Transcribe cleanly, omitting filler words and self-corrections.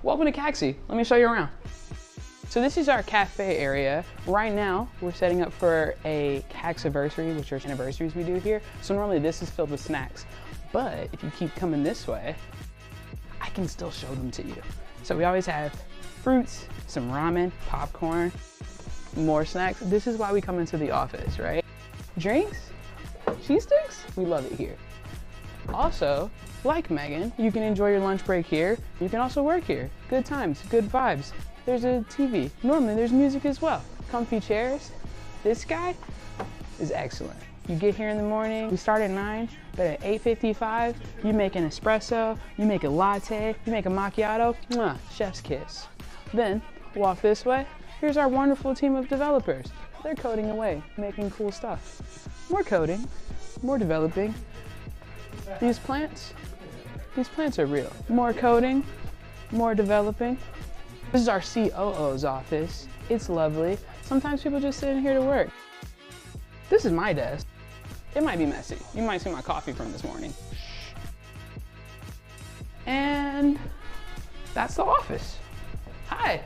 Welcome to Caxy. Let me show you around. So this is our cafe area. Right now, we're setting up for a Caxyversary, which are anniversaries we do here. So normally this is filled with snacks, but if you keep coming this way, I can still show them to you. So we always have fruits, some ramen, popcorn, more snacks. This is why we come into the office, right? Drinks, cheese sticks, we love it here. Also, like Megan, you can enjoy your lunch break here. You can also work here. Good times, good vibes. There's a TV. Normally there's music as well. Comfy chairs. This guy is excellent. You get here in the morning, we start at 9, but at 8:55, you make an espresso, you make a latte, you make a macchiato, mwah, chef's kiss. Then, walk this way, here's our wonderful team of developers. They're coding away, making cool stuff. More coding, more developing. These plants are real. More coding, more developing. This is our COO's office. It's lovely. Sometimes people just sit in here to work. This is my desk. It might be messy. You might see my coffee from this morning. And that's the office. Hi.